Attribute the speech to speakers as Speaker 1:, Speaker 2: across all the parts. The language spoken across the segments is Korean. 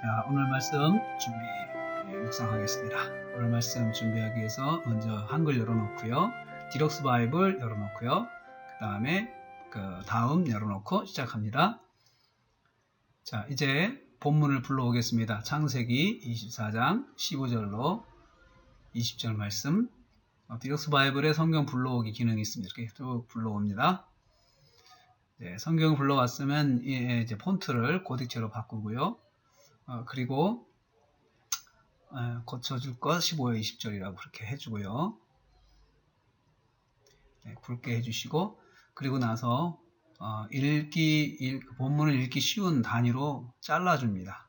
Speaker 1: 자, 오늘 말씀 묵상하겠습니다. 오늘 말씀 준비하기 위해서 먼저 한글 열어놓고요. 디럭스 바이블 열어놓고요. 그 다음에 다음 열어놓고 시작합니다. 자, 이제 본문을 불러오겠습니다. 창세기 24장 15절로 20절 말씀. 디럭스 바이블에 성경 불러오기 기능이 있습니다. 이렇게 쭉 불러옵니다. 네, 성경 불러왔으면 이제 폰트를 고딕체로 바꾸고요. 그리고 고쳐줄 것 15에 20절이라고 그렇게 해주고요. 네, 굵게 해주시고 그리고 나서 본문을 읽기 쉬운 단위로 잘라줍니다.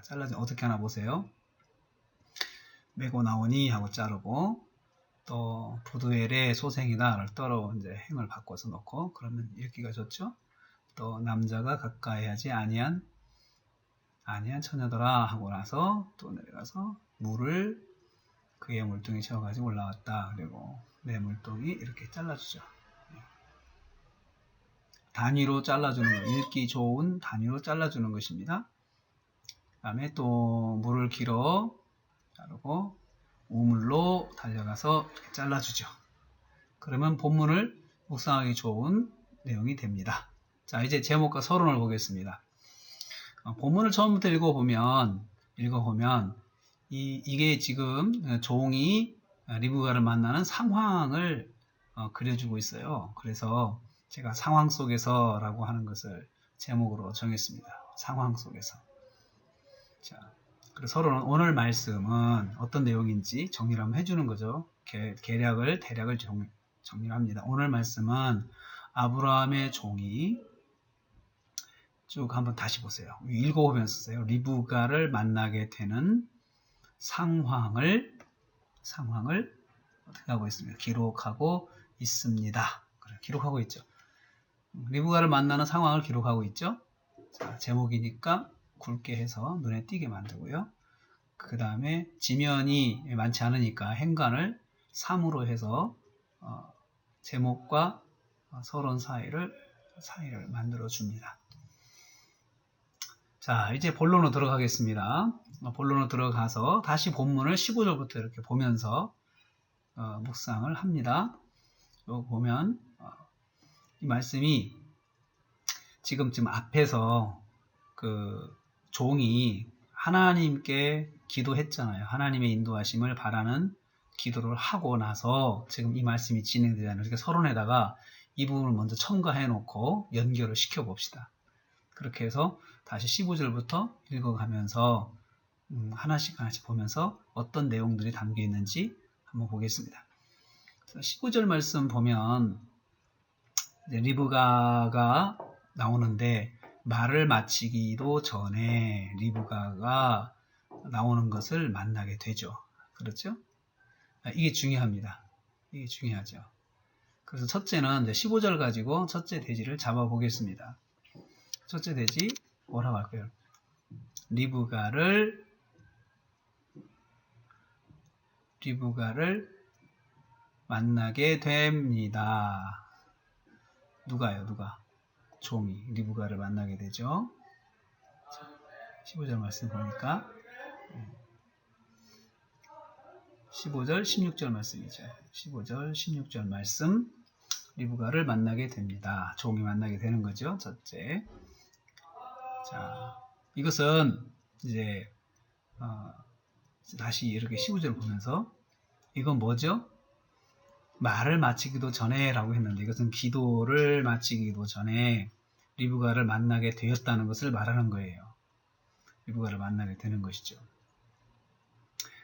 Speaker 1: 자, 어떻게 하나 보세요. 메고 나오니 하고 자르고 또 부두엘의 소생이다를 따로 이제 행을 바꿔서 넣고 그러면 읽기가 좋죠. 또 남자가 가까이 하지 아니한 처녀더라 하고 나서 또 내려가서 물을 그의 물통에 채워가지고 올라왔다. 그리고 내 물통이 이렇게 잘라주죠. 단위로 잘라주는 거, 읽기 좋은 단위로 잘라주는 것입니다. 그 다음에 또 물을 길어 자르고 우물로 달려가서 이렇게 잘라주죠. 그러면 본문을 묵상하기 좋은 내용이 됩니다. 자, 이제 제목과 서론을 보겠습니다. 본문을 처음부터 읽어보면 이게 지금 종이 리브가를 만나는 상황을 그려주고 있어요. 그래서 제가 상황 속에서 라고 하는 것을 제목으로 정했습니다. 상황 속에서. 자, 그래서 서로는 오늘 말씀은 어떤 내용인지 정리를 한번 해주는 거죠. 대략을 정리를 합니다. 오늘 말씀은 아브라함의 종이 쭉 한번 다시 보세요. 읽어보면서 써요. 리브가를 만나게 되는 상황을 어떻게 하고 있습니다. 기록하고 있습니다. 기록하고 있죠. 리브가를 만나는 상황을 기록하고 있죠. 자, 제목이니까 굵게 해서 눈에 띄게 만들고요. 그 다음에 지면이 많지 않으니까 행간을 3으로 해서 제목과 서론 사이를 만들어 줍니다. 자, 이제 본론으로 들어가겠습니다. 본론으로 들어가서 다시 본문을 15절부터 이렇게 보면서 묵상을 합니다. 여기 보면 이 말씀이 지금 앞에서 그 종이 하나님께 기도했잖아요. 하나님의 인도하심을 바라는 기도를 하고 나서 지금 이 말씀이 진행되잖아요. 이렇게 서론에다가 이 부분을 먼저 첨가해 놓고 연결을 시켜 봅시다. 그렇게 해서 다시 15절부터 읽어가면서 하나씩 보면서 어떤 내용들이 담겨 있는지 한번 보겠습니다. 15절 말씀 보면 이제 리브가가 나오는데 말을 마치기도 전에 리브가가 나오는 것을 만나게 되죠. 그렇죠? 이게 중요합니다. 이게 중요하죠. 그래서 첫째는 이제 15절 가지고 첫째 대지를 잡아보겠습니다. 첫째 대지 뭐라고 할까요? 리브가를 만나게 됩니다. 누가? 종이 리브가를 만나게 되죠. 15절 말씀 보니까 15절 16절 말씀이죠. 15절 16절 말씀 리브가를 만나게 됩니다. 종이 만나게 되는 거죠. 첫째. 자, 이것은 이제 다시 이렇게 15절을 보면서 이건 뭐죠? 말을 마치기도 전에 라고 했는데 이것은 기도를 마치기도 전에 리브가를 만나게 되었다는 것을 말하는 거예요. 리브가를 만나게 되는 것이죠.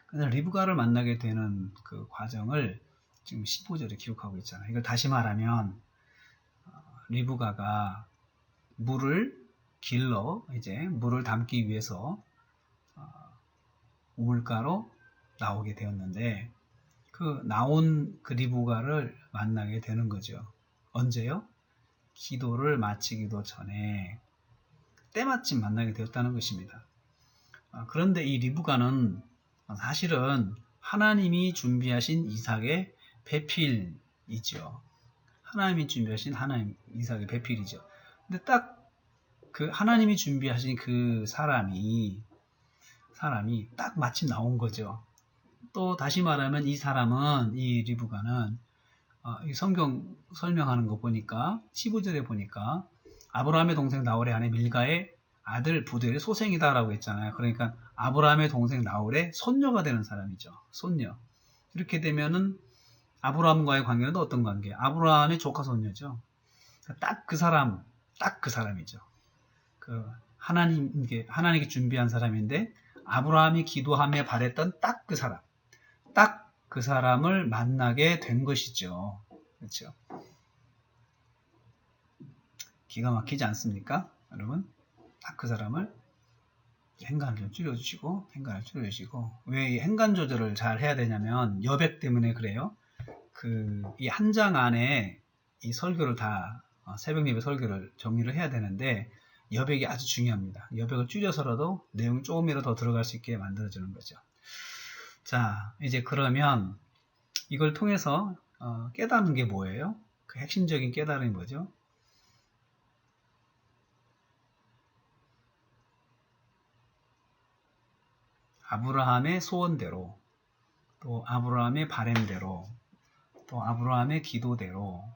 Speaker 1: 그래서 리브가를 만나게 되는 그 과정을 지금 15절에 기록하고 있잖아요. 이걸 다시 말하면 리브가가 물을 길러 이제 물을 담기 위해서 우물가로 나오게 되었는데 나온 그 리브가를 만나게 되는 거죠. 언제요? 기도를 마치기도 전에 때마침 만나게 되었다는 것입니다. 그런데 이 리브가는 사실은 하나님이 준비하신 이삭의 배필이죠. 하나님이 준비하신 이삭의 배필이죠. 근데 딱 그 하나님이 준비하신 그 사람이 사람이 딱 마침 나온 거죠. 또 다시 말하면 이 사람은, 이 리브가는 이 성경 설명하는 거 보니까 15절에 보니까 아브라함의 동생 나홀의 아내 밀가의 아들 부두엘의 소생이다라고 했잖아요. 그러니까 아브라함의 동생 나홀의 손녀가 되는 사람이죠. 손녀. 이렇게 되면은 아브라함과의 관계는 어떤 관계? 아브라함의 조카 손녀죠. 딱 그 사람이죠. 그 하나님께 준비한 사람인데 아브라함이 기도하며 바랬던 딱 그 사람. 딱 그 사람을 만나게 된 것이죠. 그렇죠? 기가 막히지 않습니까? 여러분? 딱 그 사람을 행간을 좀 줄여주시고 왜 이 행간 조절을 잘 해야 되냐면 여백 때문에 그래요. 이 한 장 안에 이 설교를 다 새벽 예배 설교를 정리를 해야 되는데 여백이 아주 중요합니다. 여백을 줄여서라도 내용이 조금이라도 더 들어갈 수 있게 만들어주는 거죠. 자, 이제 그러면 이걸 통해서 깨닫는 게 뭐예요? 그 핵심적인 깨달음이 뭐죠? 아브라함의 소원대로, 또 아브라함의 바램대로, 또 아브라함의 기도대로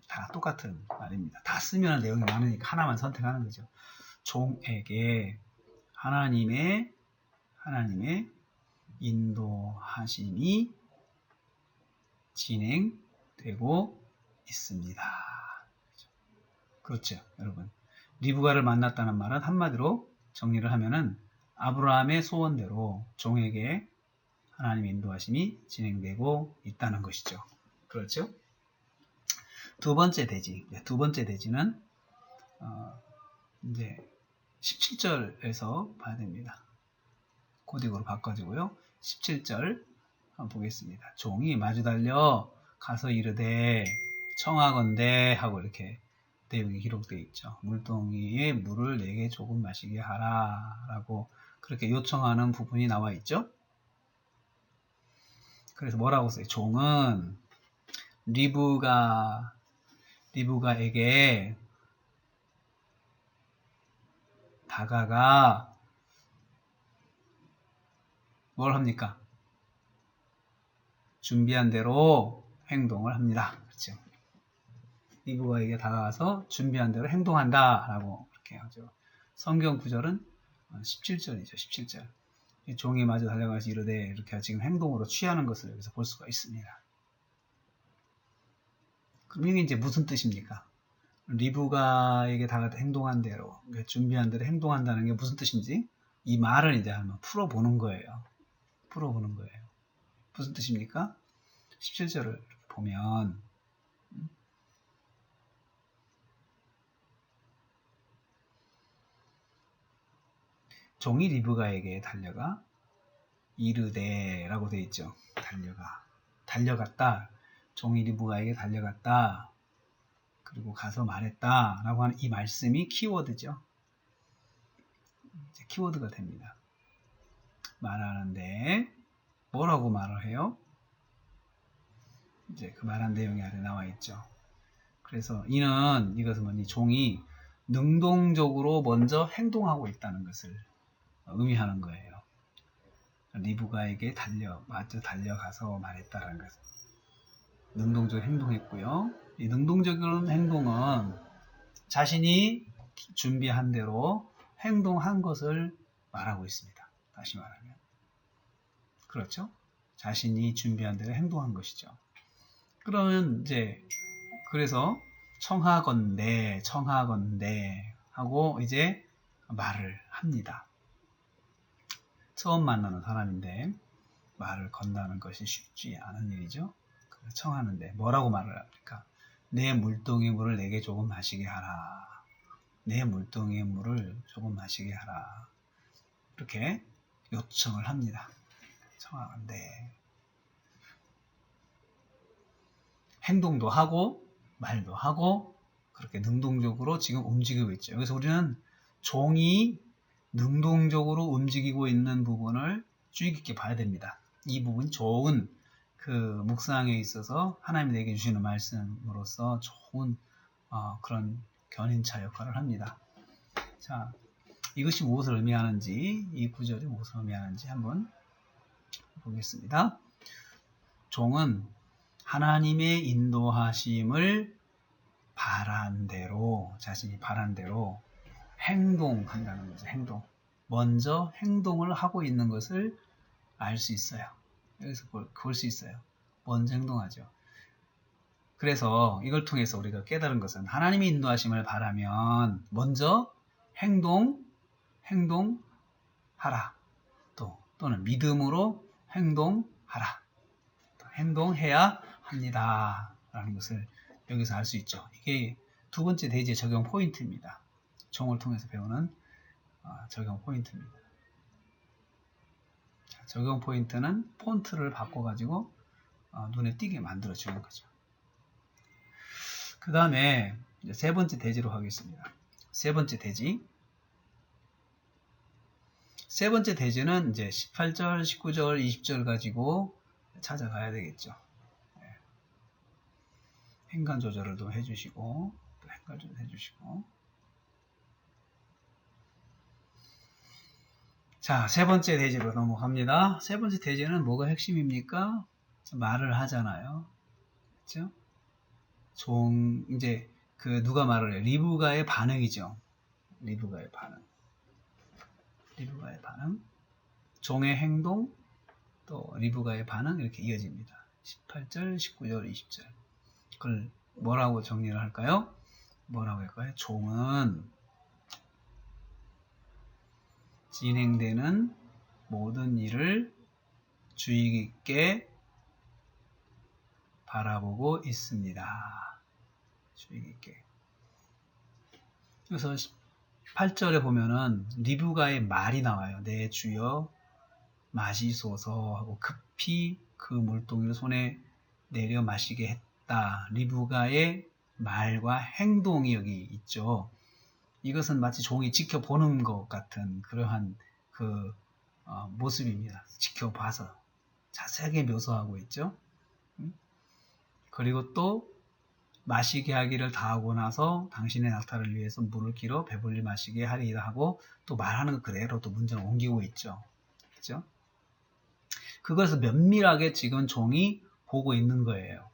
Speaker 1: 다 똑같은 말입니다. 다 쓰면 내용이 많으니까 하나만 선택하는 거죠. 종에게 하나님의 인도하심이 진행되고 있습니다. 그렇죠, 여러분. 리브가를 만났다는 말은 한마디로 정리를 하면은 아브라함의 소원대로 종에게 하나님의 인도하심이 진행되고 있다는 것이죠. 그렇죠? 두 번째 대지는 이제 17절에서 봐야 됩니다. 코딕으로 바꿔주고요. 17절 한번 보겠습니다. 종이 마주 달려 가서 이르되 청하건대 하고 이렇게 내용이 기록되어 있죠. 물동이에 물을 내게 조금 마시게 하라 라고 그렇게 요청하는 부분이 나와 있죠. 그래서 뭐라고 써요? 종은 리브가에게 다가가 뭘 합니까? 준비한 대로 행동을 합니다. 그렇죠? 리브가에게 다가가서 준비한 대로 행동한다 라고 그렇게 하죠. 성경 구절은 17절이죠. 17절. 종이 마저 달려가서 이르되 이렇게 지금 행동으로 취하는 것을 여기서 볼 수가 있습니다. 그럼 이게 이제 무슨 뜻입니까? 리브가에게 다가가서 행동한 대로, 준비한 대로 행동한다는 게 무슨 뜻인지 이 말을 이제 한번 풀어보는 거예요. 무슨 뜻입니까? 17절을 보면 종이 리브가에게 달려가 이르되 라고 되어 있죠. 달려갔다. 종이 리브가에게 달려갔다. 그리고 가서 말했다 라고 하는 이 말씀이 키워드죠. 이제 키워드가 됩니다. 말하는데 뭐라고 말을 해요? 이제 그 말한 내용이 아래 나와 있죠. 그래서 이것은 뭐니? 종이 능동적으로 먼저 행동하고 있다는 것을 의미하는 거예요. 리브가에게 마저 달려가서 말했다라는 것은 능동적으로 행동했고요. 이 능동적인 행동은 자신이 준비한 대로 행동한 것을 말하고 있습니다. 다시 말하면 그렇죠? 자신이 준비한 대로 행동한 것이죠. 그러면 이제 그래서 청하건대 하고 이제 말을 합니다. 처음 만나는 사람인데 말을 건다는 것이 쉽지 않은 일이죠. 청하는데 뭐라고 말을 합니까? 내 물동이 물을 내게 조금 마시게 하라. 내 물동이의 물을 조금 마시게 하라. 이렇게 요청을 합니다. 청하건대 행동도 하고 말도 하고 그렇게 능동적으로 지금 움직이고 있죠. 그래서 우리는 종이 능동적으로 움직이고 있는 부분을 주의 깊게 봐야 됩니다. 이 부분 좋은 그 묵상에 있어서 하나님이 내게 주시는 말씀으로서 좋은 그런 견인차 역할을 합니다. 자, 이것이 무엇을 의미하는지, 이 구절이 무엇을 의미하는지 한번 보겠습니다. 종은 하나님의 인도하심을 바란 대로, 자신이 바란 대로 행동한다는 거죠. 행동. 먼저 행동을 하고 있는 것을 알 수 있어요. 여기서 볼 수 있어요. 먼저 행동하죠. 그래서 이걸 통해서 우리가 깨달은 것은 하나님의 인도하심을 바라면 먼저 행동하라. 또는 믿음으로 행동하라. 행동해야 합니다. 라는 것을 여기서 알 수 있죠. 이게 두 번째 대지의 적용 포인트입니다. 종을 통해서 배우는 적용 포인트입니다. 자, 적용 포인트는 폰트를 바꿔가지고 눈에 띄게 만들어주는 거죠. 그 다음에 세 번째 대지로 하겠습니다. 세 번째 대지. 세 번째 대지는 이제 18절, 19절, 20절 가지고 찾아가야 되겠죠. 네. 행간 조절을 또 해주시고, 또 행간 조절 해주시고. 자, 세 번째 대지로 넘어갑니다. 세 번째 대지는 뭐가 핵심입니까? 말을 하잖아요. 그렇죠? 이제 누가 말을 해요? 리브가의 반응이죠. 리브가의 반응. 종의 행동, 또 리브가의 반응 이렇게 이어집니다. 18절, 19절, 20절. 그걸 뭐라고 정리를 할까요? 뭐라고 할까요? 종은 진행되는 모든 일을 주의 깊게 바라보고 있습니다. 주의 깊게. 그래서 8절에 보면은 리브가의 말이 나와요. 내 주여 마시소서 하고 급히 그 물동이를 손에 내려 마시게 했다. 리브가의 말과 행동이 여기 있죠. 이것은 마치 종이 지켜보는 것 같은 그러한 모습입니다. 지켜봐서 자세하게 묘사하고 있죠. 그리고 또 마시게 하기를 다하고 나서 당신의 낙타를 위해서 물을 길어 배불리 마시게 하리라 하고 또 말하는 것 그대로 또 문장을 옮기고 있죠. 그렇죠? 그것을 면밀하게 지금 종이 보고 있는 거예요.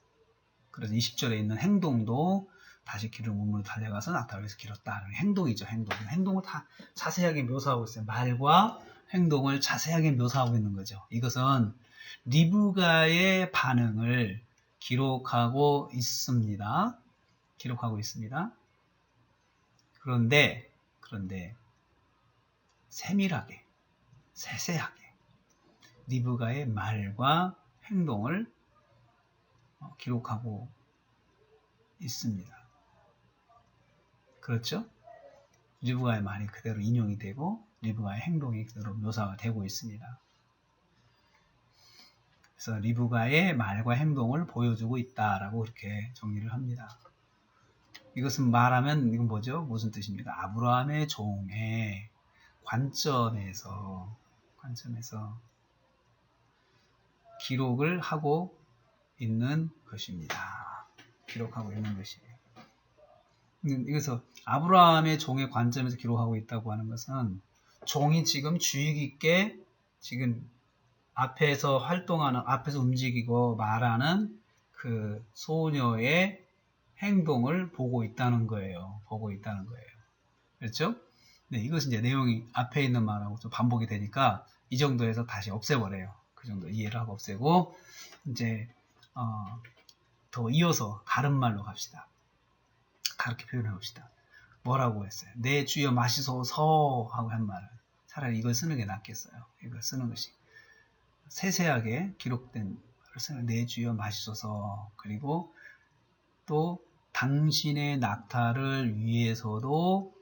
Speaker 1: 그래서 20절에 있는 행동도 다시 길을 우물로 달려가서 낙타를 위해서 길었다. 행동이죠. 행동을 다 자세하게 묘사하고 있어요. 말과 행동을 자세하게 묘사하고 있는 거죠. 이것은 리브가의 반응을 기록하고 있습니다. 그런데 세밀하게, 세세하게 리브가의 말과 행동을 기록하고 있습니다. 그렇죠? 리브가의 말이 그대로 인용이 되고 리브가의 행동이 그대로 묘사가 되고 있습니다. 그래서 리브가의 말과 행동을 보여주고 있다라고 이렇게 정리를 합니다. 이것은 말하면 이건 뭐죠? 무슨 뜻입니까? 아브라함의 종의 관점에서 기록을 하고 있는 것입니다. 기록하고 있는 것이에요. 그래서 아브라함의 종의 관점에서 기록하고 있다고 하는 것은 종이 지금 주의 깊게 지금 앞에서 활동하는, 앞에서 움직이고 말하는 그 소녀의 행동을 보고 있다는 거예요. 그렇죠? 네, 이것은 이제 내용이 앞에 있는 말하고 좀 반복이 되니까 이 정도에서 다시 없애버려요. 그 정도 이해를 하고 없애고 이제 더 이어서 다른 말로 갑시다. 다르게 표현해 봅시다. 뭐라고 했어요? 내 주여 마시소서 하고 한 말을 차라리 이걸 쓰는 게 낫겠어요. 이걸 쓰는 것이 세세하게 기록된 말을 쓰는 내 주여 마시소서. 그리고 또 당신의 낙타를 위해서도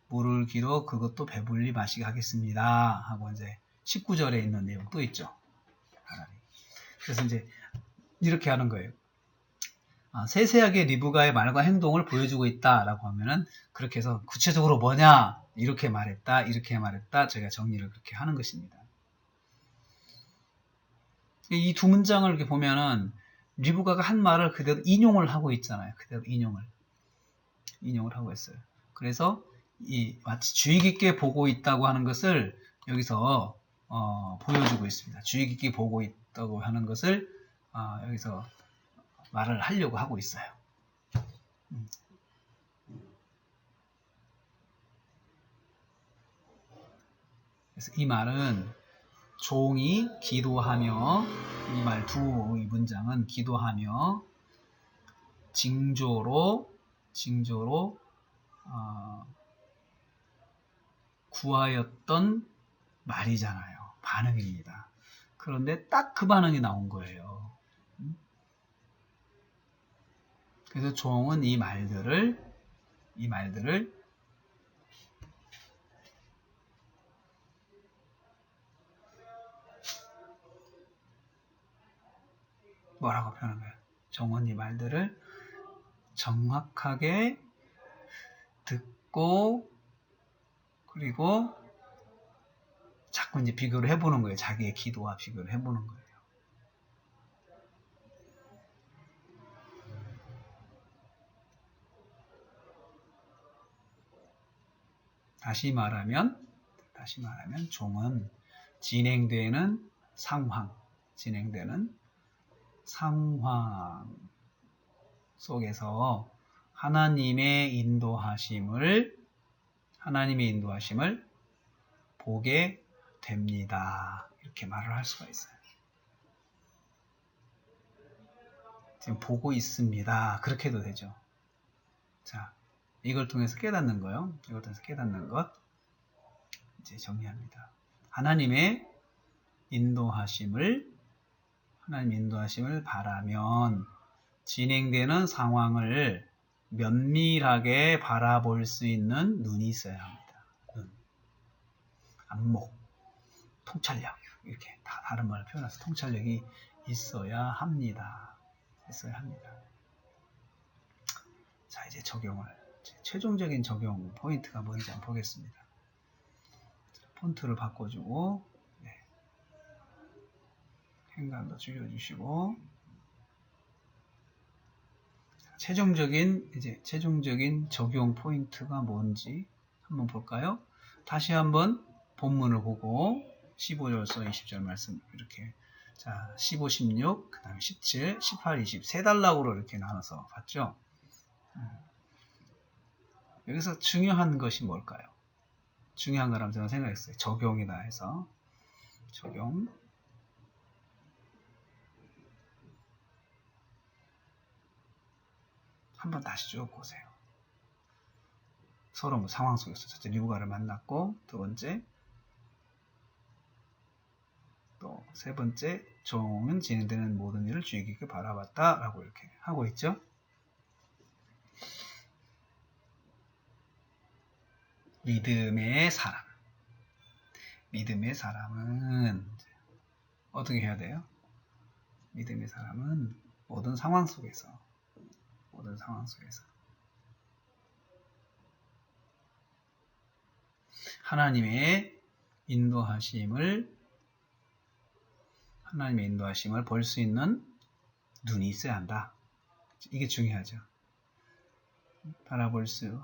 Speaker 1: 물을 길어 그것도 배불리 마시게 하겠습니다 하고 이제 19절에 있는 내용 또 있죠. 그래서 이제 이렇게 하는 거예요. 세세하게 리브가의 말과 행동을 보여주고 있다라고 하면은 그렇게 해서 구체적으로 뭐냐 이렇게 말했다 저희가 정리를 그렇게 하는 것입니다. 이 두 문장을 이렇게 보면은 리브가가 한 말을 그대로 인용을 하고 있잖아요. 그대로 인용을 하고 있어요. 그래서 마치 주의 깊게 보고 있다고 하는 것을 여기서 보여주고 있습니다. 주의 깊게 보고 있다고 하는 것을 여기서 말을 하려고 하고 있어요. 그래서 이 말은 종이 기도하며, 이 말 두 문장은 기도하며 징조로 구하였던 말이잖아요. 반응입니다. 그런데 딱 그 반응이 나온 거예요. 그래서 종은 이 말들을 뭐라고 표현한 거예요? 종은 이 말들을 정확하게 듣고, 그리고 자꾸 이제 비교를 해보는 거예요. 자기의 기도와 비교를 해보는 거예요. 다시 말하면 종은 진행되는 상황 속에서 하나님의 인도하심을 보게 됩니다. 이렇게 말을 할 수가 있어요. 지금 보고 있습니다. 그렇게 해도 되죠. 자, 이걸 통해서 깨닫는 거요. 이걸 통해서 깨닫는 것 이제 정리합니다. 하나님의 인도하심을 바라면 진행되는 상황을 면밀하게 바라볼 수 있는 눈이 있어야 합니다. 눈, 안목, 통찰력, 이렇게 다 다른 말을 표현해서 통찰력이 있어야 합니다. 자, 이제 최종적인 적용 포인트가 뭔지 한번 보겠습니다. 폰트를 바꿔주고, 행간도 줄여주시고, 최종적인 적용 포인트가 뭔지 한번 볼까요? 다시 한번 본문을 보고 15절서 20절 말씀 이렇게, 자, 15, 16, 그 다음에 17, 18, 20 세 단락으로 이렇게 나눠서 봤죠? 여기서 중요한 것이 뭘까요? 중요한 거라면 저는 생각했어요. 적용이다 해서 적용. 한번 다시 쭉 보세요. 서로 상황 속에서 첫째 리브가를 만났고, 두 번째, 또 세 번째, 종은 진행되는 모든 일을 주의 깊게 바라봤다 라고 이렇게 하고 있죠. 믿음의 사람은 어떻게 해야 돼요? 믿음의 사람은 모든 상황 속에서 하나님의 인도하심을 볼 수 있는 눈이 있어야 한다. 이게 중요하죠. 바라볼 수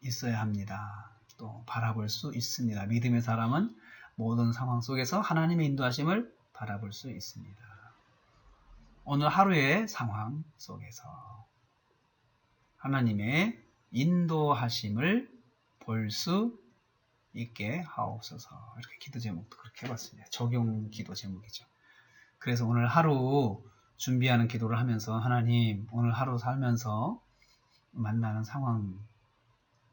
Speaker 1: 있어야 합니다. 또 바라볼 수 있습니다. 믿음의 사람은 모든 상황 속에서 하나님의 인도하심을 바라볼 수 있습니다. 오늘 하루의 상황 속에서 하나님의 인도하심을 볼 수 있게 하옵소서. 이렇게 기도 제목도 그렇게 해봤습니다. 적용 기도 제목이죠. 그래서 오늘 하루 준비하는 기도를 하면서 하나님, 오늘 하루 살면서 만나는 상황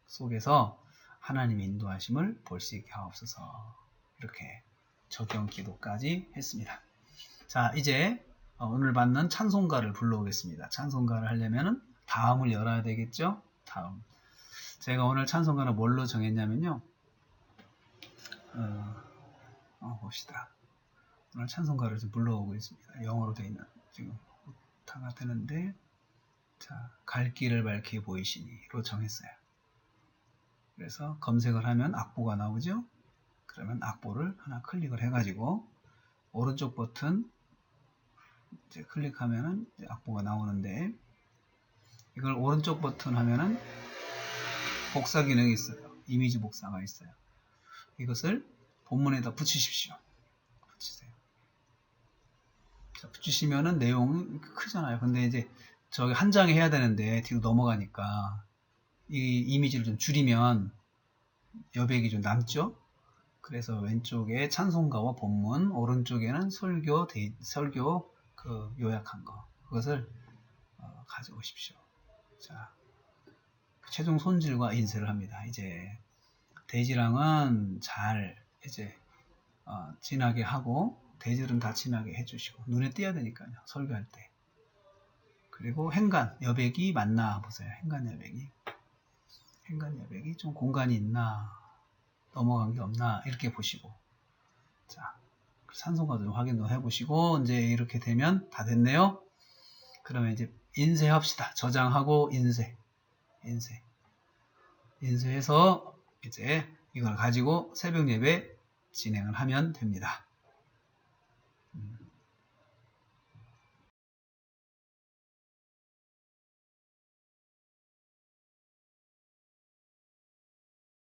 Speaker 1: 속에서 하나님의 인도하심을 볼 수 있게 하옵소서. 이렇게 적용 기도까지 했습니다. 자, 이제 오늘 받는 찬송가를 불러오겠습니다. 찬송가를 하려면 다음을 열어야 되겠죠? 다음. 제가 오늘 찬송가는 뭘로 정했냐면요. 봅시다. 오늘 찬송가를 좀 불러오고 있습니다. 영어로 되어 있는, 지금 다가 되는데, 자, 갈 길을 밝히 보이시니로 정했어요. 그래서 검색을 하면 악보가 나오죠? 그러면 악보를 하나 클릭을 해가지고, 오른쪽 버튼, 이제 클릭하면은 이제 악보가 나오는데, 이걸 오른쪽 버튼 하면은 복사 기능이 있어요. 이미지 복사가 있어요. 이것을 본문에다 붙이십시오. 붙이세요. 자, 붙이시면은 내용이 크잖아요. 근데 이제 저기 한 장에 해야 되는데 뒤로 넘어가니까 이 이미지를 좀 줄이면 여백이 좀 남죠. 그래서 왼쪽에 찬송가와 본문, 오른쪽에는 설교 그 요약한 거, 그것을 가져오십시오. 자, 최종 손질과 인쇄를 합니다. 이제 대지랑은 잘 이제 진하게 하고 대지는 다 진하게 해주시고 눈에 띄어야 되니까요. 설교할 때. 그리고 행간 여백이 맞나 보세요. 행간 여백이 좀 공간이 있나, 넘어간 게 없나 이렇게 보시고, 자 찬송가도 좀 확인도 해보시고, 이제 이렇게 되면 다 됐네요. 그러면 이제 인쇄합시다. 저장하고 인쇄해서 이제 이걸 가지고 새벽 예배 진행을 하면 됩니다.